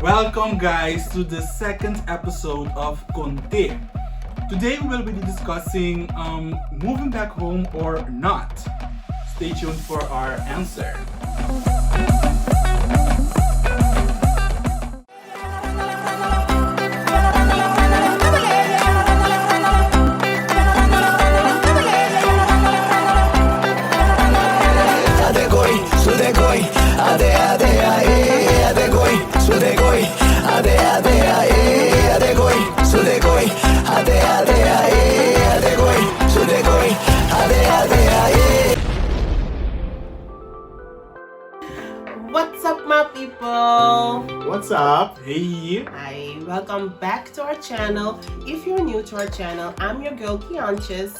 Welcome guys to the second episode of Kont'e. Today we will be discussing moving back home or not. Stay tuned for our answer. What's up, my people? What's up? Hey! Hi, welcome back to our channel. If you're new to our channel, I'm your girl Kianches,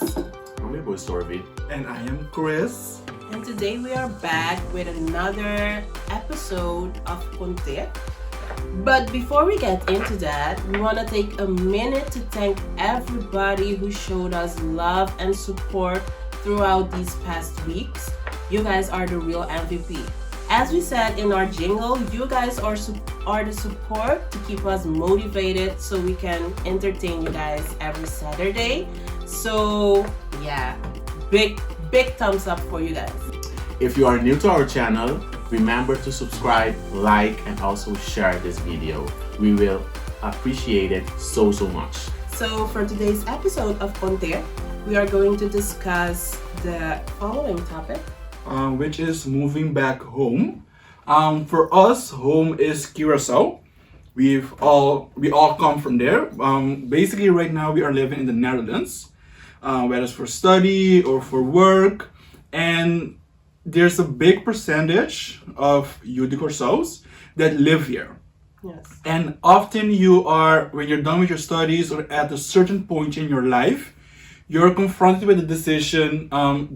I'm your boy Storvy. And I am Chris. and today we are back with another episode of Kont'e. But before we get into that, we want to take a minute to thank everybody who showed us love and support throughout these past weeks. You guys are the real MVP. As we said in our jingle, you guys are the support to keep us motivated so we can entertain you guys every Saturday. So yeah, big thumbs up for you guys. If you are new to our channel, remember to subscribe, like, and also share this video. We will appreciate it so much. So for today's episode of Kont'e, we are going to discuss the following topic. Which is moving back home. For us, home is Curaçao. We all come from there. Basically, right now we are living in the Netherlands, whether it's for study or for work, and there's a big percentage of youth Curaçaos that live here. Yes. And often when you're done with your studies or at a certain point in your life, you're confronted with the decision: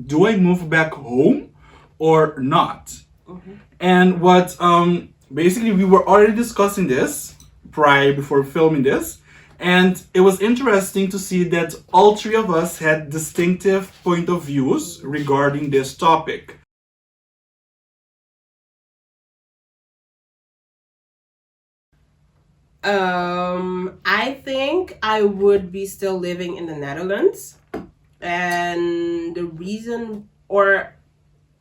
do I move back home or not? Mm-hmm. And what basically we were already discussing this before filming this, and it was interesting to see that all three of us had distinctive point of views regarding this topic. I think I would be still living in the Netherlands, and the reason, or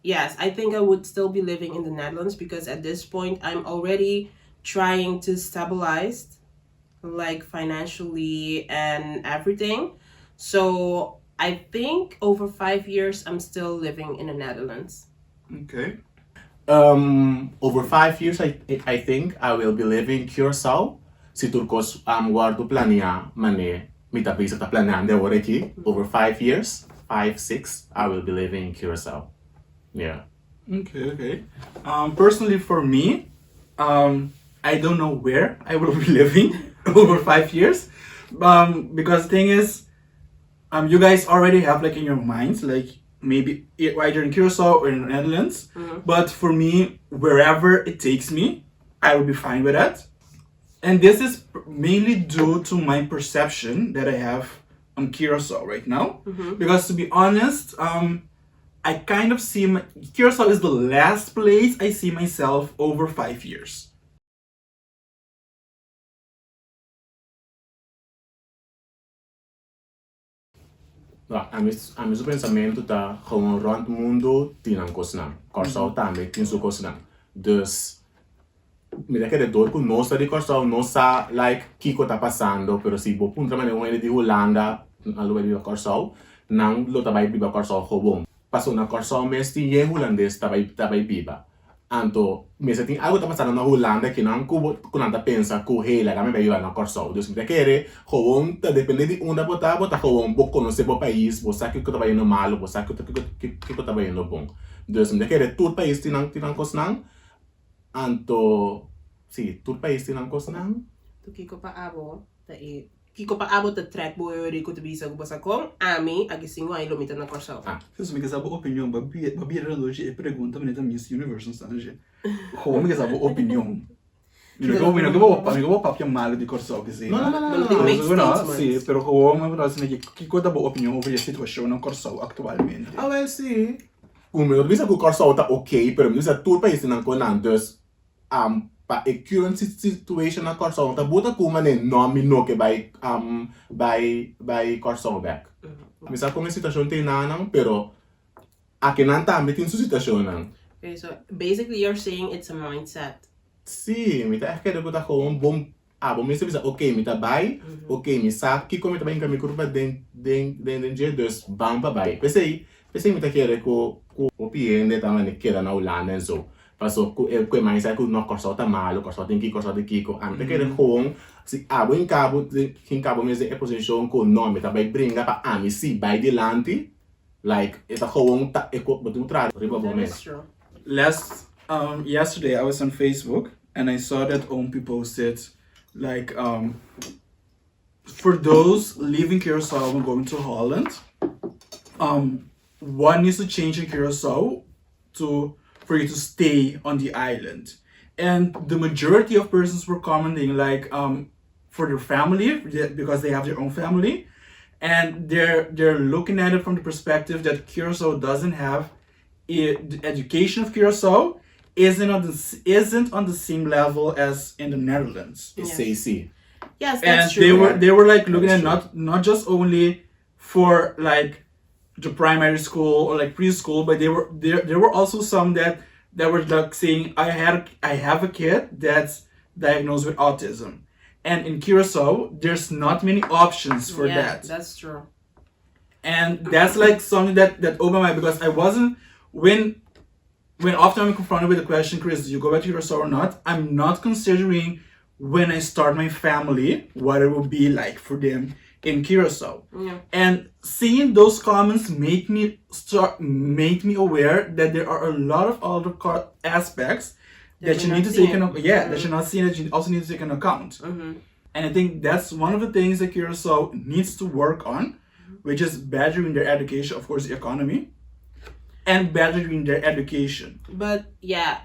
yes, I think I would still be living in the Netherlands because at this point I'm already trying to stabilize, like financially and everything. So I think over 5 years I'm still living in the Netherlands. Okay. Over 5 years, I think I will be living in Curaçao. Si turcos guardo plania mane mita bisa ta planeando agora aqui. Over 5 years, 5-6, I will be living in Curaçao. Yeah. Okay. Personally, for me, I don't know where I will be living over 5 years, because the thing is, you guys already have like in your minds, like maybe either in Curacao or in the Netherlands. Mm-hmm. But for me, wherever it takes me, I will be fine with that. And this is mainly due to my perception that I have on Curacao right now. Mm-hmm. Because to be honest, I kind of see Curaçao is the last place I see myself over 5 years. A meu pensamento tá gewoon rond o mundo tinang kosnang. Curaçao também tem sua kosnang. Dus me dá aquele dor que não está de Curaçao, não sa like kiko tá passando, pero se bo punta mane um ele de Holanda, a lugar de Curaçao, não lo tá vai biba Curaçao gewoon. Passou na Curaçao mas tinha holandês tá vai biba. Anto, mas tem algo tá passando na Holanda que não quando pensa que o rei lá me vai na Curaçao. Dus me dá querer gewoon tá depende de onde botar gewoon bo conhecer o país, bo sabe que tá vai indo mal, bo sabe que tá vai indo bom. Dus me dá querer todo país tinang kosnang. Anto, sim, todo país tinang kosnang. Tu kiko pa abo ta track boy ko to bisa ko basa kong ami agisingo ay lumita na Curaçao. Vocês me quiser opinião, babia hoje e pergunta me da Miss Universe não sabe? Como me quiser opinião? Me vou papia mal de Curaçao que sim. Não. Sim, pero como me parece que coisa boa opinião sobre a situação na Curaçao atualmente. Ah, well, sim. Como eu disse que o Curaçao tá ok, pero me disse todo país tinang konan, dus pa a current situation na Curaçao, ta buta kuma ne nome no que by Curaçao back. Misa kung situation te nanang pero akinanta mitin su situation nang. Okay, so basically you're saying it's a mindset. Si, mita ekere buta gewoon bom bom misa bisa okay mita bay, okay misa kiko mita bay kami kurba den je dus bang pa bay. Pensei mita kere ko piende tama ne kera na ulana zo. Paso ku mindset ku no Curaçao ta malo, Curaçao tem kiko. Ante kere gewoon si abo in cabo misa e position ko no mita bay bringa pa ami si bay dilante. Like it's a gewoon ta eko betutra riba bom That is true. Yesterday I was on Facebook and I saw that Ompi posted like for those leaving Curaçao and going to Holland, one needs to change in Curaçao for you to stay on the island. And the majority of persons were commenting like for their family because they have their own family, and they're looking at it from the perspective that Curaçao doesn't have the education of Curaçao isn't on the same level as in the Netherlands. Yes. Say. Yes, And that's true. they were like looking That's at not just only for like the primary school or like preschool, but there were also some that were like saying I have a kid that's diagnosed with autism, and in Curacao there's not many options for that. That's true. And that's like something that opened my, because I wasn't when often I'm confronted with the question, Chris, do you go back to Curaçao or not? I'm not considering when I start my family what it will be like for them in Curaçao. Yeah. And seeing those comments made me aware that there are a lot of other aspects that you need to take into that you're not seeing, that you also need to take into account. Mm-hmm. And I think that's one of the things that Curaçao needs to work on, which is bettering their education, of course, the economy, and bettering their education. But yeah,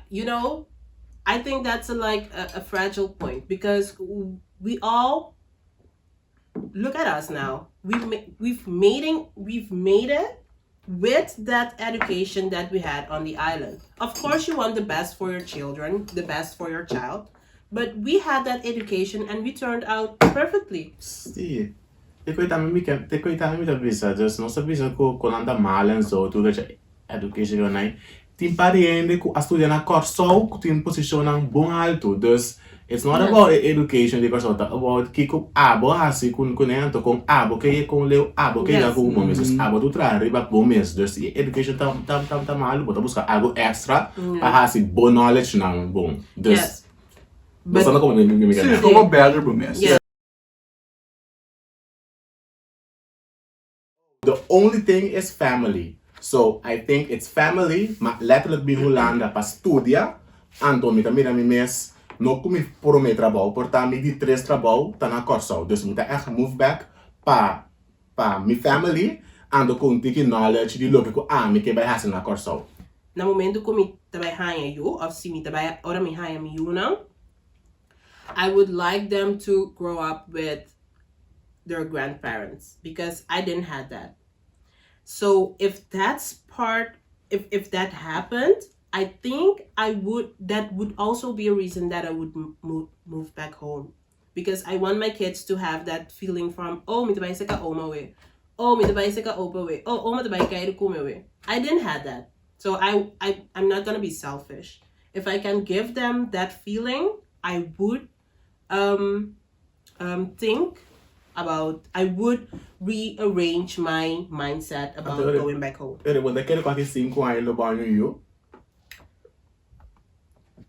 I think that's a fragile point, because we all look at us now. We've made it with that education that we had on the island. Of course, you want the best for your children, the best for your child, but we had that education and we turned out perfectly. Sì. Te koitami mi bisa, just non sapisa ko anda malen so tu che education yonai. Tim pariende ku studia na Curaçao ku tim positionang bom alto. Dus it's not about education di Curaçao, about kiko abo hasi kun ento kung abo kaya kung leo abo kaya ku momes abo tu tra riba bomes. Dus education tam malo bota busca algo extra pa hasi bon knowledge nang bom. Dus But sana ko mi Sim, como better bumes. Yeah. The only thing is family. So I think it's family, ma letterlijk binulanda pa studia, anto mita mira mi mes, no kumi puro me trabalho, portanto di 3 trabalho tá na Curaçao. Dus mita echt move back pa mi family, ando com tiki knowledge di loke ko mi ke vai hasen na Curaçao. na momento ko mi trabajan yo, of si mi trabaja, ora mi haya mi yuna, I would like them to grow up with their grandparents, because I didn't have that. So if that's if that happened, I think that would also be a reason that I would move back home, because I want my kids to have that feeling from, oh, mi tabay ka oma we, oh, mi tabay ka opa we, oh, oma tabay ka irukume we. I didn't have that. So I'm not gonna be selfish. If I can give them that feeling, I would think about, I would rearrange my mindset about going back home. Pero quando aquele com 5 anos lo banho yo.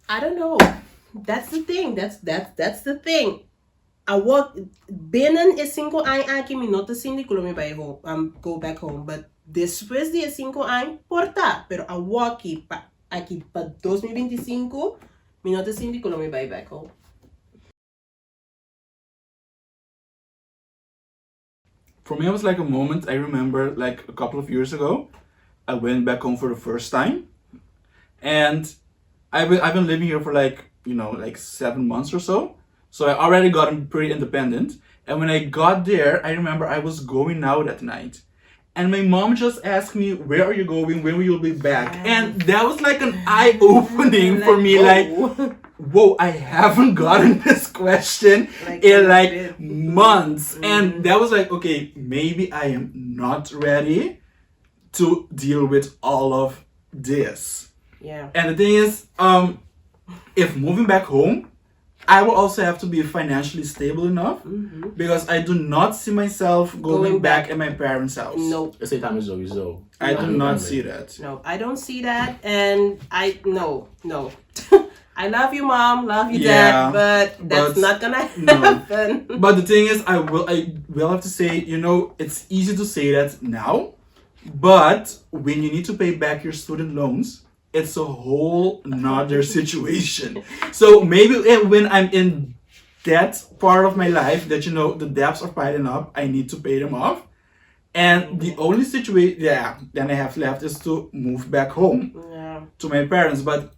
I don't know. That's the thing. That's the thing. I walk binnen is 5 anos aqui me nota sindi kulo me by home go back home, but después de 5 anos porta, pero I walk aqui para 2025 me nota sindi kulo me by back home. For me, it was like a moment. I remember like a couple of years ago, I went back home for the first time, and I've been living here for like 7 months or so. So I already gotten pretty independent. And when I got there, I remember I was going out at night, and my mom just asked me, "Where are you going? When will you be back?" And that was like an eye opening for me. Like, whoa, I haven't gotten this question in like months. And that was like, okay, maybe I am not ready to deal with all of this. Yeah. And the thing is, if moving back home, I will also have to be financially stable enough because I do not see myself going back at my parents' house. Nope. Esse time is sowieso. I do not see that. No, I don't see that, and no. I love you, Mom, love you, Yeah, Dad, but that's not gonna no. happen. But the thing is, I will have to say, it's easy to say that now, but when you need to pay back your student loans, it's a whole nother situation. So maybe when I'm in that part of my life that the debts are piling up, I need to pay them off. And the only situation then I have left is to move back home to my parents, but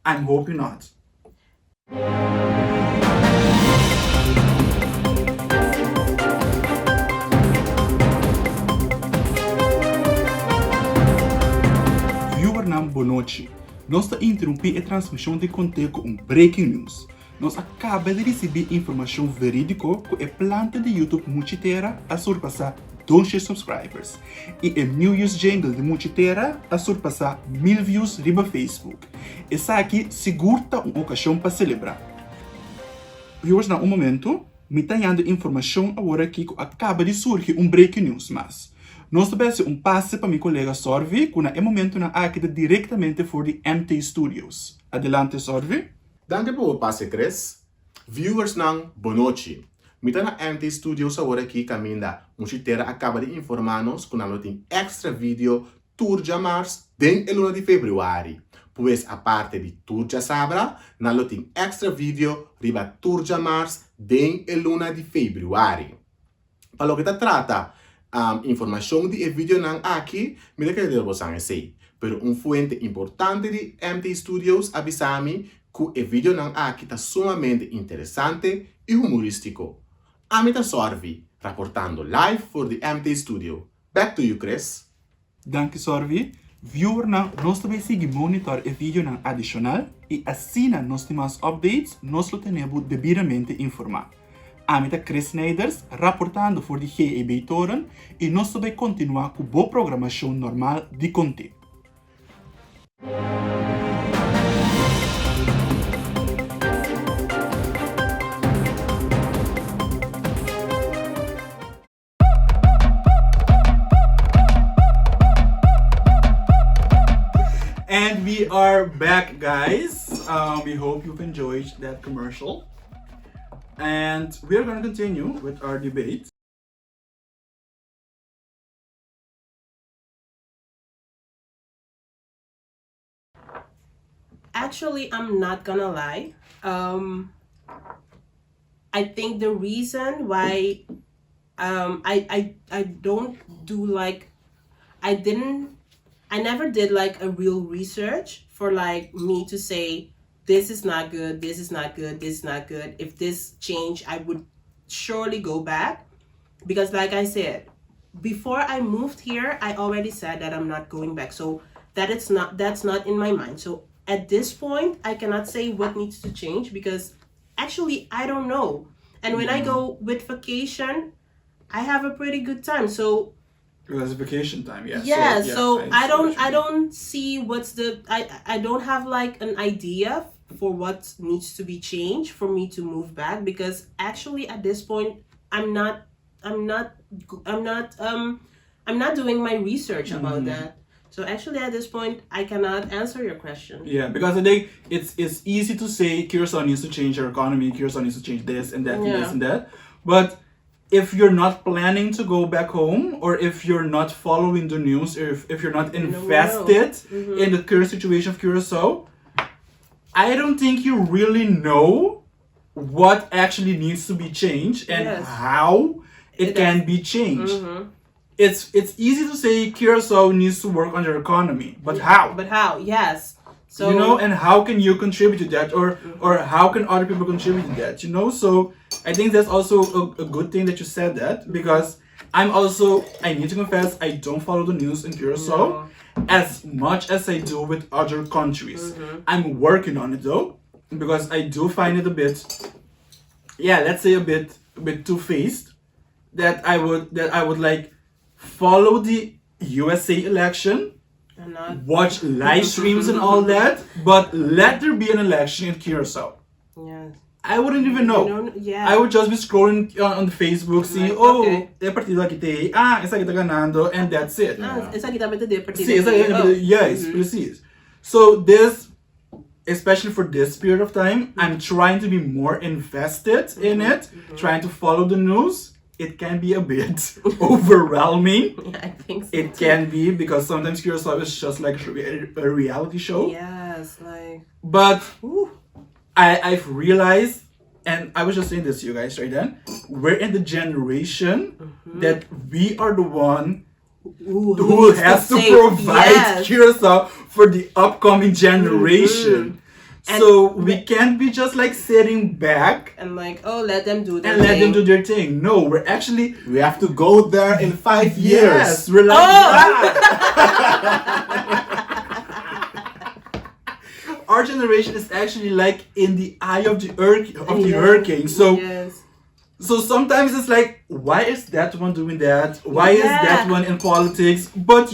I'm hoping not. Viewer nam Bonochi. Nós está interromper a transmissão de Kont'e com breaking news. Nós acaba de receber informação verídica que a planta de YouTube Muchitera a surpassar 200 subscribers e a new use jingle de Muchitera a surpassar 1000 views riba Facebook. Essa aqui segura uma ocasião para celebrar. Viewers, na momento, me está dando informação agora que acaba de surgir breaking news, mas nós também passe para meu colega Sorvi, que é momento na aqui diretamente for the MT Studios. Adelante, Sorvi. Danke por passe, Chris. Viewers ng Bonochi. Mita na MT Studios agora aqui caminda. Muchitera acaba de informar-nos que nós tem extra vídeo tour de mars den el 1 de feveruário. Pois a parte de tour de sabra, nós tem extra vídeo riba tour de mars den el 1 de feveruário. Para o que trata informação de vídeo não aqui, me que eu vou sei. Pero fuente importante de MT Studios avisa-me que o vídeo não aqui está sumamente interessante e humorístico. Amita Sorvi, reportando live for the MT Studio. Back to you, Chris. Danke, Sorvi. Viewer nós também seguimos monitor o vídeo adicional e assim nós temos updates, nós lo temos devidamente informado. Amita Chris Snijders, reportando for the GEB Toren e nós também continuar com boa programação normal de Kont'e. And we are back, guys. We hope you've enjoyed that commercial. And we are going to continue with our debate. Actually, I'm not gonna lie. I think the reason why I don't do like I never did like a real research for like me to say this is not good, this is not good, this is not good. If this changed, I would surely go back because like I said, before I moved here, I already said that I'm not going back. So that's not in my mind. So at this point, I cannot say what needs to change because actually I don't know. And when I go with vacation, I have a pretty good time. So it was vacation time, yeah. Yeah, so I don't see what's I don't have like an idea for what needs to be changed for me to move back because actually at this point I'm not doing my research about that. So actually at this point I cannot answer your question. Yeah, because I think it's easy to say Curaçao needs to change our economy, Curaçao needs to change this and that and this and that. But if you're not planning to go back home, or if you're not following the news, or if you're not invested in the current situation of Curaçao, I don't think you really know what actually needs to be changed and how it can be changed. It's easy to say Curaçao needs to work on their economy, but how? But how? Yes. So and how can you contribute to that, or how can other people contribute to that? So I think that's also a good thing that you said that because I need to confess, I don't follow the news in Curaçao as much as I do with other countries. I'm working on it though. because I do find it a bit, let's say a bit two-faced, that I would like follow the USA election, And not. watch live streams and all that, but let there be an election in Curaçao. Yes. I wouldn't even know. You know, yeah. I would just be scrolling on the Facebook, see, Like, oh, okay. é partido aqui tem, essa aqui tá ganhando, and that's it. Essa aqui também tá de partido. See, yes, precis. So this, especially for this period of time, I'm trying to be more invested in it, trying to follow the news. It can be a bit overwhelming. Yeah, I think so. It can be, because sometimes Curaçao is just like a reality show. Yes, like. But Ooh. I've realized, and I was just saying this to you guys right then, we're in the generation that we are the one who needs has to save- provide yes. Curaçao for the upcoming generation. So we can't be just like sitting back And like, oh, let them do their and let them thing. do their thing. No, we're actually, We have to go there in 5 years. yes, we're like, our generation is actually like in the eye of the hurricane. So Yes. so sometimes it's like, why is that one doing that? Why is that Yeah. one in politics? But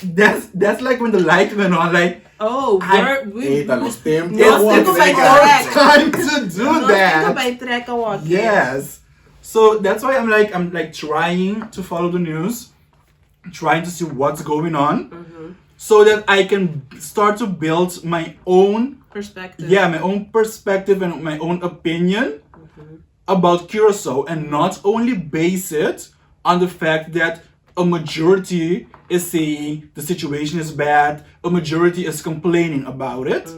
that's like when the light went on. Like, Oh, Eita, nós temos Nós temos tempo, que cara. correct. time to do Nós that. vai treca o aqui. Yes. So that's why I'm like trying to follow the news, trying to see what's going on, so that I can start to build my own Perspective. my own perspective and my own opinion about Curaçao, and not only base it on the fact that a majority is saying the situation is bad, a majority is complaining about it.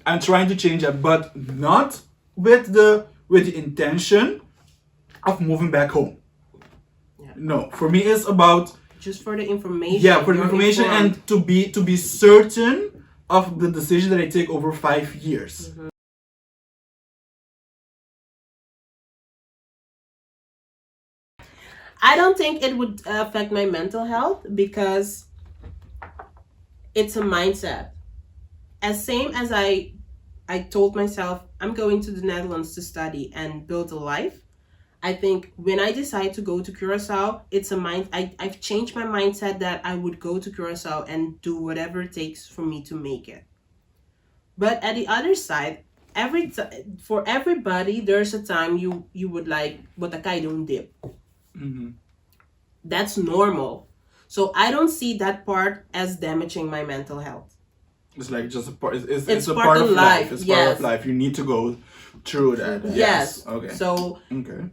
I'm trying to change that, but not with the intention of moving back home. Yeah. No, for me it's about Just for the information. for the you're information informed. and to be certain of the decision that I take over 5 years. I don't think it would affect my mental health because it's a mindset. As same as I told myself I'm going to the Netherlands to study and build a life. I think when I decide to go to Curaçao, it's a I've changed my mindset that I would go to Curaçao and do whatever it takes for me to make it. But at the other side, for everybody, there's a time you would like, but I don't dip. That's normal. So I don't see that part as damaging my mental health. It's like just a part. It's a part part of of life. life, It's yes. part of life. You need to go through that. Yes. Okay. So Okay.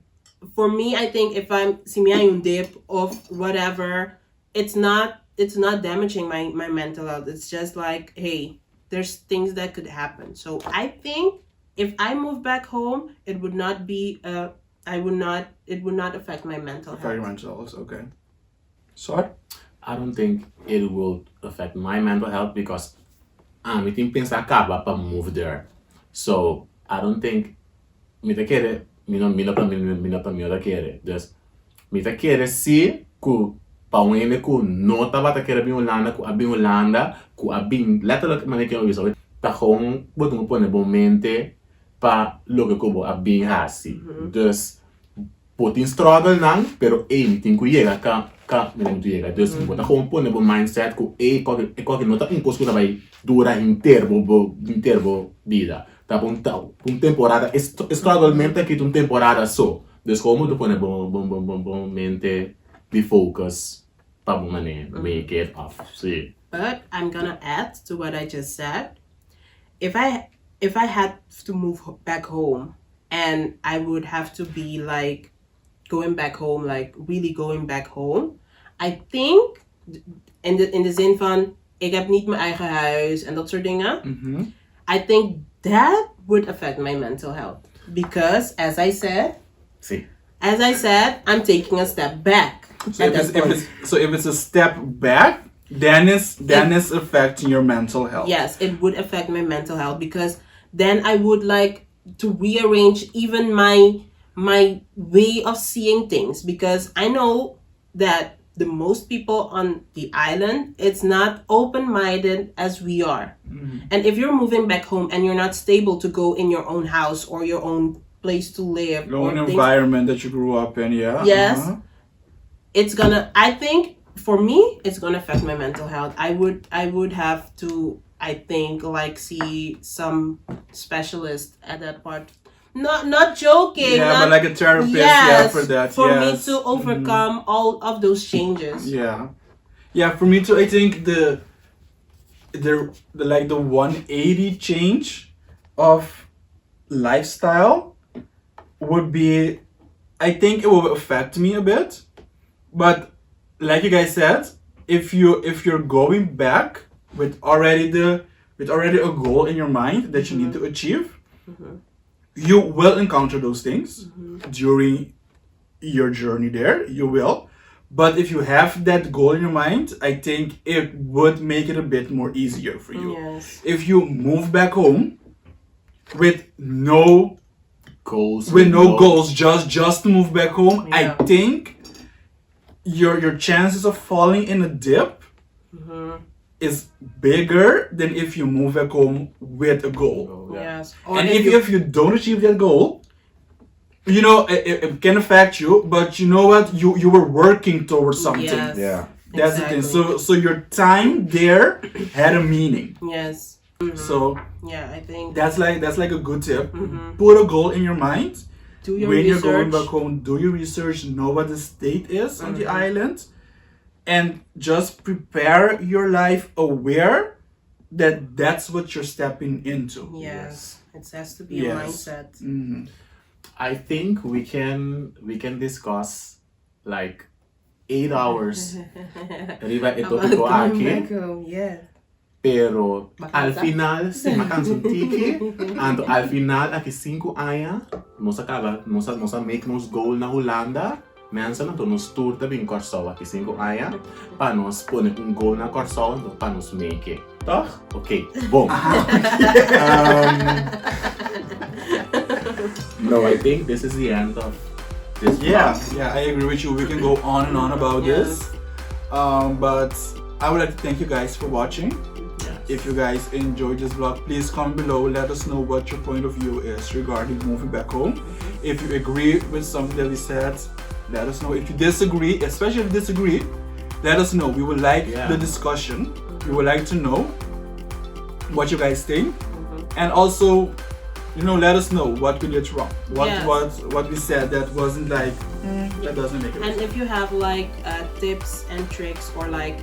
for me, I think if I'm simian dip of whatever, it's not damaging my mental health. It's just like, hey, there's things that could happen. So I think if I move back home, it would not be it would not affect my mental health. Very much so. Okay. Sorry. I don't think it will affect my mental health because I think things acaba para move there. So I don't think me te quere, me não para mim ela quere. Dus me te quere se ku pa wene ku nota bata quere bin Holanda ku abin Holanda ku abin letterlijk maar ik jou zo ta gewoon wat moet pone bom mente pa logo ko abin hasi. Dus potin struggle nang pero me tin ku llega ka me não llega. Dus bota gewoon pone bom mindset ku qualquer nota imposto que vai durar inteiro vida. Tá um temporada struggle mente que temporada só. Dus como tu pone bom mente be focus pa bom mané make it off. See. But I'm gonna add to what I just said. If I had to move back home and I would have to be like going back home, like really going back home, I think in de zin van ik heb niet mijn eigen huis en dat soort dingen. I think that would affect my mental health because as I said, I'm taking a step back. So if it's a step back, then it's affecting your mental health. Yes, it would affect my mental health because then I would like to rearrange even my way of seeing things because I know that the most people on the island, it's not open-minded as we are. And if you're moving back home and you're not stable to go in your own house or your own place to live, Your or own things- environment that you grew up in, yeah. Yes. It's gonna, I think for me, it's gonna affect my mental health. I would have to, I think, like, see some specialist at that part. Not joking. Yeah, not, but like a therapist, yes, for that. for yes. me to overcome all of those changes. Yeah, yeah. For me too, I think the like the 180 change of lifestyle would be, I think it will affect me a bit, but like you guys said, if you're going back with already a goal in your mind that you need to achieve, you will encounter those things during your journey there. You will. But if you have that goal in your mind, I think it would make it a bit more easier for you. Yes. If you move back home with no Goals. goals, just to move back home, Yeah. I think your chances of falling in a dip is bigger than if you move back home with a goal. Yes. And if you don't achieve that goal, you know, it can affect you, but you know what? You were working towards something. Yes. Yeah. That's the Exactly. thing. So your time there had a meaning. Yes. So Yeah, I think that's like a good tip. Put a goal in your mind. do your When you're research. going back home, do your research, know what the state is on the island, and just prepare your life aware that that's what you're stepping into. Yes. It has to be Yes. a mindset. Mhm. I think we can discuss like 8 hours arriba ito About ko going aquí, back home, yeah. pero Makanta. al final si makan tiki and al final aki 5 aya nos acaba nos make nos goal na Holanda. Mensen na to nos tour ta bin Curaçao aki 5 aya pa nos pone un goal na Curaçao and pa nos make. Toch? Okay, boom. No, I think this is the end of this Yeah, vlog. yeah, I agree with you. We can go on and on about this. But I would like to thank you guys for watching. Yes. If you guys enjoyed this vlog, please comment below. Let us know what your point of view is regarding moving back home. If you agree with something that we said, let us know. If you disagree, especially if you disagree, let us know. We would like the discussion. We would like to know what you guys think. And also, you know, let us know what we did wrong. What we said that wasn't like, that doesn't make it. And if you have like tips and tricks or like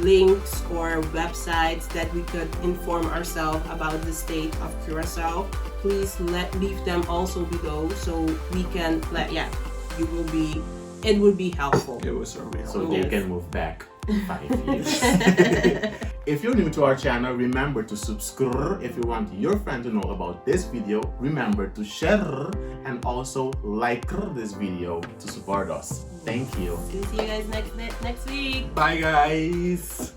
links or websites that we could inform ourselves about the state of Curaçao, please leave them also below so we can it will be helpful. It was so real. So they can move back 5 years. If you're new to our channel, remember to subscribe. If you want your friend to know about this video, remember to share and also like this video to support us. Thank you. See you guys next week. Bye, guys.